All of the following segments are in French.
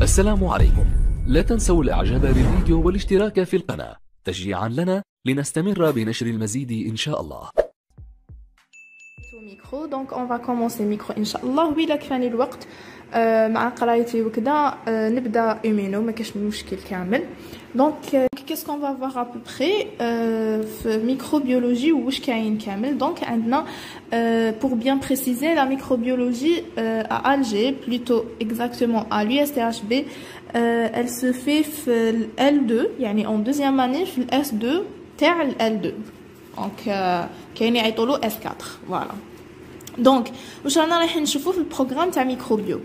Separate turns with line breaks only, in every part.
السلام عليكم. لا تنسوا الإعجاب بالفيديو والاشتراك في القناة تشجيعا لنا لنستمر بنشر المزيد إن شاء الله.
ميكرو دونك اون فا كومونسي ميكرو ان شاء الله. وإلا كفاني الوقت مع قرايتي وكذا نبدا ايمينو ما كاش مشكل كامل. دونك كيسكو اون فا فوار ا بو بري في ميكروبيولوجي واش كاين كامل. دونك عندنا pour bien préciser la microbiologie à Alger, plutôt exactement à l'USTHB, elle se fait في L2 يعني en deuxième année في S2 تاع L2. دونك كاين يعيطولو S4 فوالا. دونك واش رانا رايحين نشوفو في البروغرام تاع ميكروبيو.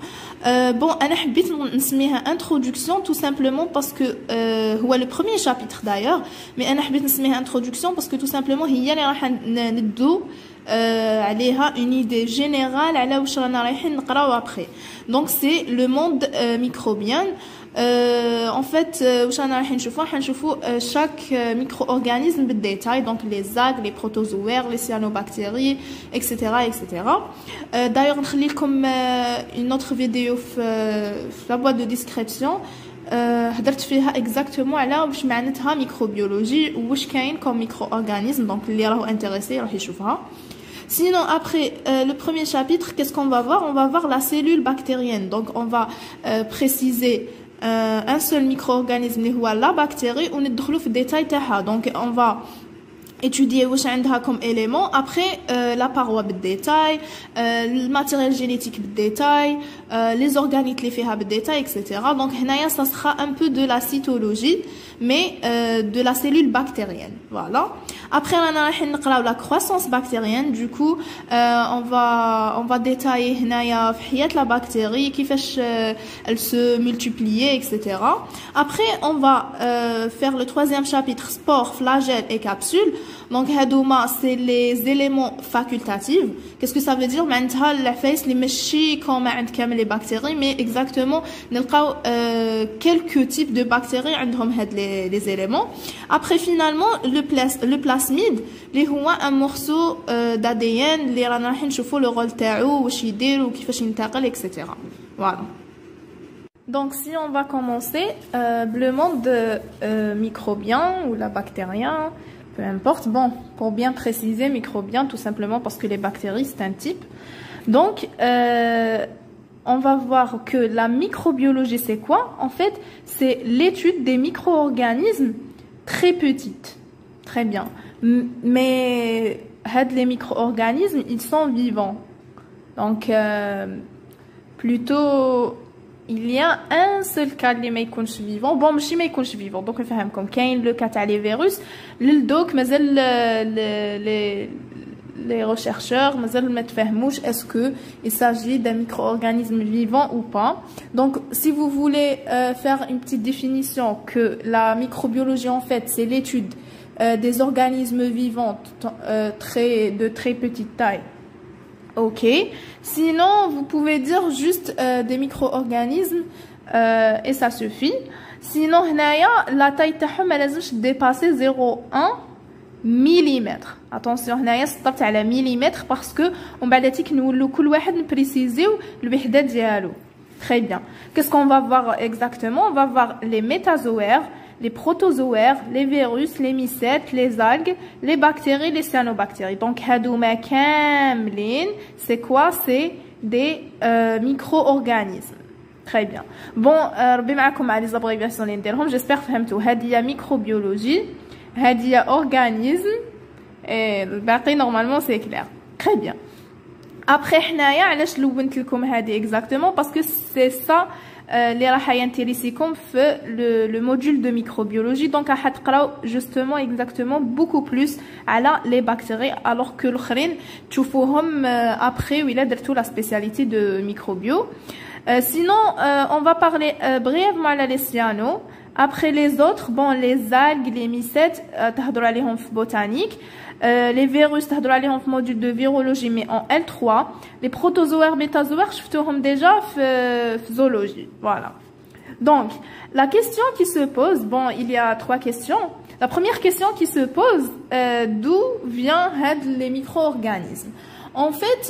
بون انا حبيت نسميها انتروداكسيون تو سامبلومون باسكو هو لو بروميير شابيتر دايوغ، مي انا حبيت نسميها انتروداكسيون باسكو تو سامبلومون هي اللي راح ندو عليها اون ايدي جينيرال على واش رانا رايحين نقراو ابخي. دونك سي لو موند ميكروبيان. en fait واش رانا رايحين نشوفو chaque micro-organisme بالديتاي. دونك لي زاغ لي بروتوزوير لي سيانوباكتيري اكسيتيرا اكسيتيرا. دايوغ نخلي لكم une autre vidéo في la boîte de description هدرت فيها اكزاكتومون على واش معناتها ميكروبيولوجي واش كاين كوم ميكرو اورغانيزم. دونك اللي راهو انتريسي راح يشوفها. Sinon, après le premier chapitre, qu'est-ce qu'on va voir? On va voir la cellule bactérienne. Donc, on va préciser un seul micro-organisme, la bactérie, on est dans le détail. Donc, on va étudier واش عندها comme élément. Après, la paroi بالديتاي, le matériel génétique بالديتاي, les organites les فيها بالديتاي, etc. Donc, هنايا ça sera un peu de la cytologie, mais de la cellule bactérienne. Voilà. Après, on a la croissance bactérienne. Du coup, on va détailler هنايا في حياة la bactérie, كيفاش elle se multiplier, etc. Après, on va faire le troisième chapitre, spores, flagelles et capsules. Donc, هادوما c'est les éléments facultatifs. Qu'est-ce que ça veut dire? معناتها العفايس اللي ماشي كوما عند كامل les bactéries, mais exactement نلقاو quelques types de bactéries عندهم هاد les éléments. Après, finalement, le plasmide اللي هو un morceau d'ADN اللي رانا رايحين نشوفوا le rôle تاعو واش يدير وكيفاش ينتقل, etc. Voilà. Donc, si on va commencer le monde microbien ou la bactérien, peu importe. Bon, pour bien préciser, microbien, tout simplement parce que les bactéries, c'est un type. Donc, on va voir que la microbiologie, c'est quoi? En fait, c'est l'étude des micro-organismes très petites. Très bien. Mais les micro-organismes, ils sont vivants. Donc, plutôt... il y a un seul cas اللي ما يكونش vivant. bon ماشي ما يكونش vivant. donc نفهمكم كاين لو كا تاع لي فيروس للدوك مازال les chercheurs مازال ما تفهموش est-ce que il s'agit d'un micro-organisme vivant ou pas. donc si vous voulez faire une petite définition que la microbiologie en fait c'est l'étude des organismes vivants de très petite taille. Ok. Sinon, vous pouvez dire juste des micro-organismes et ça suffit. Sinon, la taille تاعهم ما لازمش dépasser 0,1 mm. Attention, هنايا سطرت على millimètre parce que on بعداتيك نولو كل واحد نبريسيزيو الوحدة ديالو. Très bien. Qu'est-ce qu'on va voir exactement? On va voir les métazoaires, les protozoaires, les virus, les mycètes, les algues, les bactéries, les cyanobactéries. Donc, hadouma kamlin, c'est quoi? C'est des micro-organismes. Très bien. Bon, ربي معكم مع les abréviations اللي نديرهم. J'espère فهمتوا. هذه microbiologie, هذه organisme, et الباقي normalement c'est clair. Très bien. Après حنايا علاش لونت لكم هذه exactement? Parce que c'est ça اللي راح ينتريسيكم في le module de microbiologie. donc راح تقراو justement exactement beaucoup plus على les bactéries alors que الاخرين تشوفوهم après ولا درتو la spécialité de microbio. Sinon on va parler brièvement على les cyano. Après les autres, bon, les algues, les mycètes, تهضروا عليهم في botanique. Les virus, تهضروا عليهم في module de virologie mais en L3. Les protozoaires, métazoaires, شفتوهم déjà في zoologie. Voilà. Donc, la question qui se pose, bon, il y a 3 questions. La première question qui se pose, d'où viennent les micro-organismes? En fait,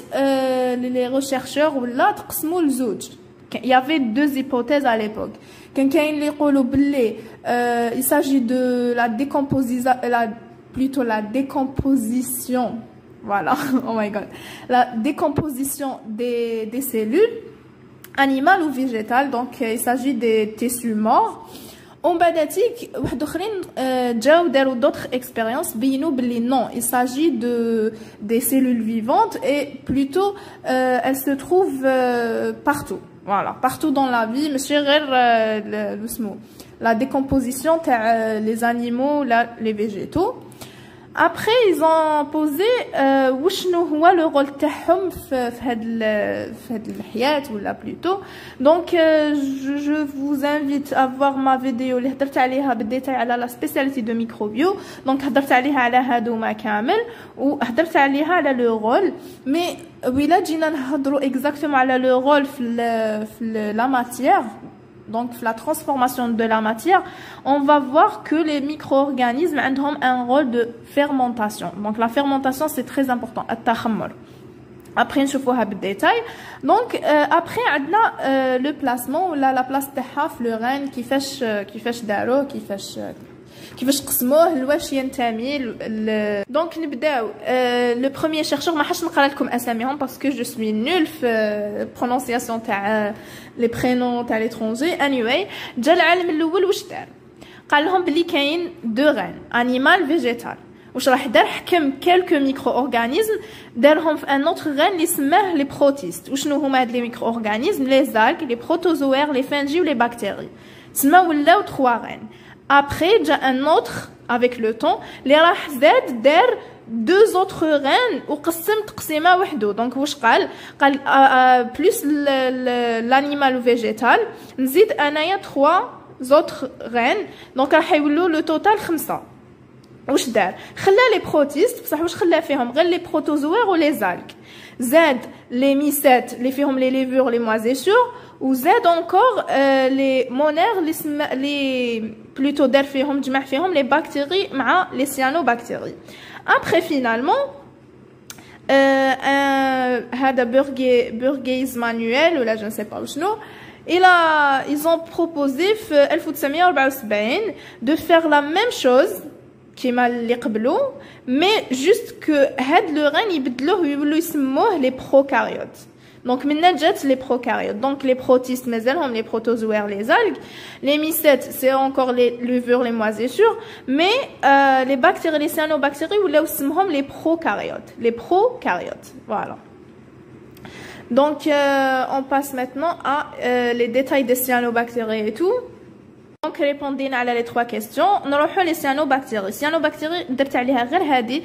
les chercheurs ou là تقسموا لزوج. Il y avait deux hypothèses à l'époque. Il s'agit de la décomposition, voilà, oh my god, la décomposition des cellules animales ou végétales, donc il s'agit des tissus morts. On va dire d'autres expériences, non, il s'agit des cellules vivantes et plutôt elles se trouvent partout. Voilà, partout dans la vie, la décomposition les animaux, les végétaux. Après, ils ont posé le rôle تاعهم في هاد الحياة ولا plutôt. Donc je vous invite à voir ma vidéo اللي هضرت عليها بالديتاي على la spécialité de microbio. Donc هضرت عليها على هادوما كامل وهضرت عليها على le rôle. Mais ولا جينا نهضروا exactement على le rôle في la matière. Donc la transformation de la matière, on va voir que les micro-organismes ont un rôle de fermentation. Donc la fermentation c'est très important. Après je vais vous détail. Donc après on a le placement ou la place تاعها في le rein كيفاش داروا كيفاش قسموه لواش ينتمي. دونك نبداو لو بروميير شيرشور ما حاش نقرا لكم اساميهم باسكو جو سوي نول في برونونسياسيون تاع لي برينون تاع ليترونجي. anyway جا العالم الاول واش دار؟ قال لهم بلي كاين دو غان انيمال فيجيتال. واش راح دار؟ حكم كالكو ميكرو اورغانيزم دارهم في ان اوتر غان اللي سماه لي بروتيست. وشنو هما هاد لي ميكرو اورغانيزم؟ لي زالك، لي بروتوزوير، لي فانجي ولي بكتيري. تسمى ولاو 3 غان. Après, il y a un autre, avec le temps, les راح زاد دار deux autres reines ou قسم تقسيمة وحدو. Donc واش قال plus l'animal ou végétal نزيد انايا 3 autres reines. Donc راح يولوا لو توتال 5. واش دار؟ خلى لي بروتيست بصح واش خلى فيهم؟ غير لي بروتوزوير و لي زالك. زاد لي ميسات اللي فيهم لي ليفور لي موازيشور وزاد encore les monères les plutôt دار فيهم جمع فيهم les bactéries مع les cyanobactéries. Après finalement هذا Burgess Manuel ولا je ne sais pas شنو ils ont proposé في 1974 de faire la même chose كيما اللي قبلو mais juste que هاد لو غان يبدلوه ويولوا يسموه les prokaryotes. Donc maintenant جات les prokaryotes. Donc les protistes مازالهم les protozoaires, les algues. Les mycètes c'est encore les levures, les moisissures. Mais les bactéries, les cyanobactéries ولاو اسمهم les prokaryotes. Les prokaryotes. Voilà. Donc on passe maintenant à les détails des cyanobactéries et tout. Donc répondez à les 3 questions. نروحوا les cyanobactéries. Cyanobactéries درت عليها غير هذه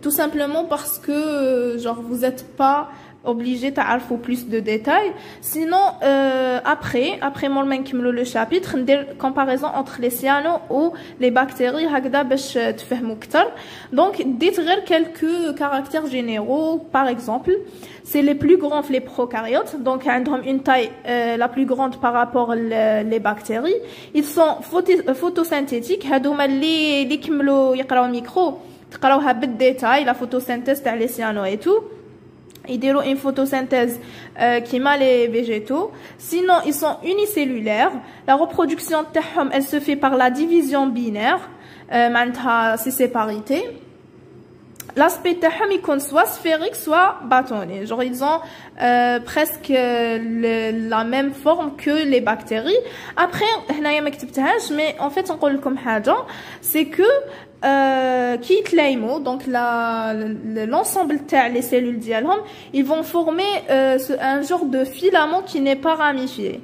tout simplement parce que genre vous êtes pas obligé تعرفوا plus de détails. Sinon après moi نكملوا le chapitre ندير comparaison entre les cyano ou les bactéries هكذا باش تفهموا اكثر. Donc ديت غير quelques caractères généraux. Par exemple c'est les plus grands les prokaryotes. Donc عندهم une taille la plus grande par rapport les bactéries. Ils sont photosynthétiques. هادوما اللي كملوا يقراو ميكرو تقراوها بالديتاي la photosynthèse تاع les cyano et tout. Ils diront une photosynthèse qui m'a les végétaux. Sinon, ils sont unicellulaires. La reproduction elle se fait par la division binaire. C'est séparité. L'aspect il soit sphérique, soit bâtonné. Genre, ils ont presque la même forme que les bactéries. Après, mais en fait, on peut comme c'est que qui يتلايموا donc l'ensemble les cellules ديالهم ils vont former un genre de filament qui n'est pas ramifié.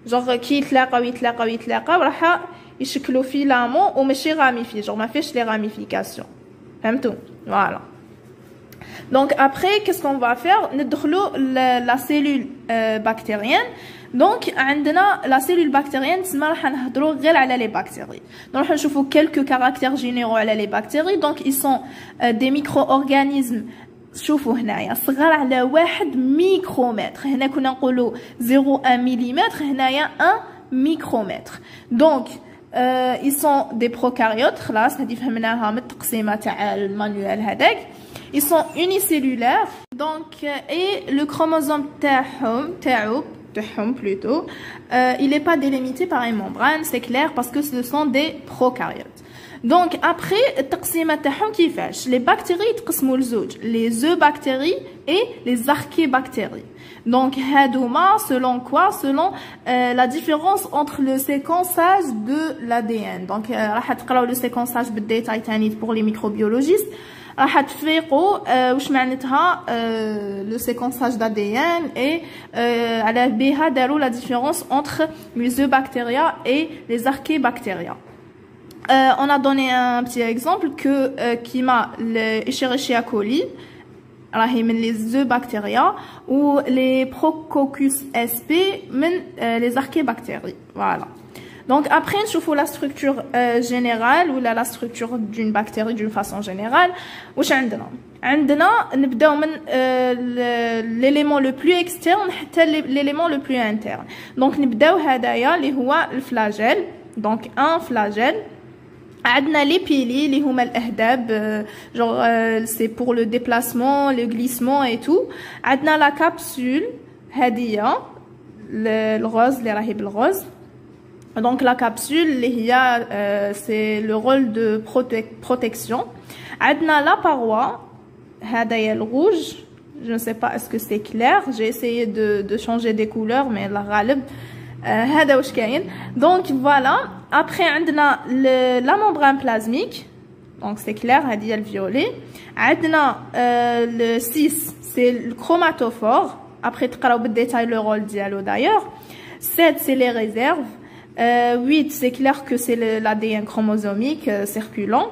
genre كي يتلاقاو راح يشكلوا filament وماشي ramifié. genre ما فيش les ramifications. فهمتوا؟ voilà. Donc après qu'est-ce qu'on va faire? ندخلوا la cellule bactérienne. Donc عندنا la cellule bactérienne تسمى راح نهضروا غير على les bactéries. نروح نشوفوا quelques caractères généraux على les bactéries. Donc ils sont des micro-organismes. شوفوا هنايا صغار على 1 ميكرومتر. هنا كنا نقولوا 0,1 مليمتر هنايا 1 ميكرومتر. Donc ils sont des prokaryotes. خلاص هذه فهمناها من التقسيمه تاع المانيوال هذاك. Ils sont unicellulaires. Donc et le chromosome تاعو plutôt, il n'est pas délimité par une membrane, c'est clair, parce que ce sont des prokaryotes. Donc après التقسيمة تاعهم كيفاش les bactéries يتقسموا لزوج les eubactéries et les archébactéries. Donc هادوما selon quoi? Selon la différence entre le séquençage de l'ADN. Donc راح تقراو le séquençage بالديتاي تاني pour les microbiologistes. راح تفيقوا واش معناتها le séquençage d'ADN et على بها داروا la différence entre les eubacteria et les archébacteria. On a donné un petit exemple que qui m'a le Escherichia coli راهي من les eubacteria ou les Prococcus sp من les archébactéries. Voilà. Donc après نشوفوا la structure générale ou la structure d'une bactérie d'une façon générale. واش عندنا نبداو من l'élément le plus externe حتى l'élément le plus interne. Donc نبداو هدايا اللي هو الفلاجيل. Donc un flagelle. عندنا les pili اللي هما الاهداب genre c'est pour le déplacement le glissement et tout. عندنا la capsule هادية الغوز اللي راهي بالغوز. Donc la capsule اللي هي c'est le rôle de protection. عندنا la paroi هدايا الروج. Je ne sais pas est-ce que c'est clair. J'ai essayé de changer des couleurs mais la غالب هذا واش كاين. Donc voilà. Après عندنا la membrane plasmique. Donc c'est clair هذه le violet. عندنا le 6 c'est le chromatophore. Après تقراو بالديتاي le rôle ديالو d'ailleurs. 7 c'est les réserves. 8 c'est clair que c'est l'ADN chromosomique circulant.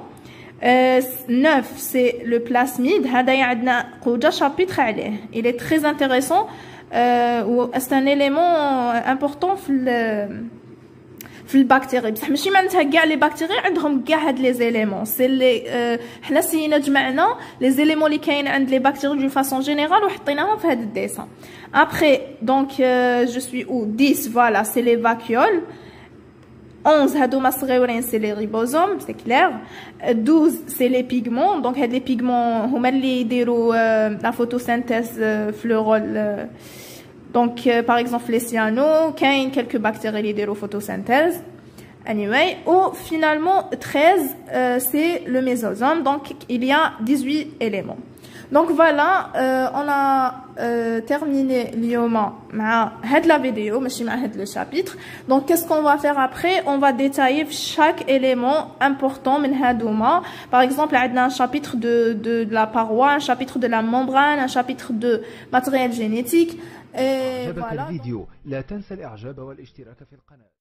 9 c'est le plasmide. هذا عندنا قوجة chapitre عليه. Il est très intéressant. C'est un élément important في البكتيري بصح ماشي معناتها كاع لي بكتيري عندهم كاع هاد لي زيليمون سي لي حنا سينا جمعنا لي زيليمون اللي كاين عند لي بكتيري دون فاصون جينيرال وحطيناهم في هاد الديسان. Après donc je suis où 10 voilà c'est les vacuoles. 11 هادوما صغيورين c'est les ribosomes c'est clair. 12 c'est les pigments. Donc هاد لي pigments هما اللي يديروا la photosynthèse في le rôle. Donc par exemple les cyanos, كاين quelques bactéries qui يديروا photosynthèse. Anyway, ou finalement 13 c'est le mésosome. Donc il y a 18 éléments. Donc voilà, on a terminé اليوم مع هاد la vidéo ماشي مع هاد le chapitre. Donc qu'est-ce qu'on va faire après? On va détailler chaque élément important من هادوما. Par exemple عندنا un chapitre de la paroi, un chapitre de la membrane, un chapitre de matériel génétique. Et voilà.
الفيديو لا تنسى الإعجاب والاشتراك في القناة.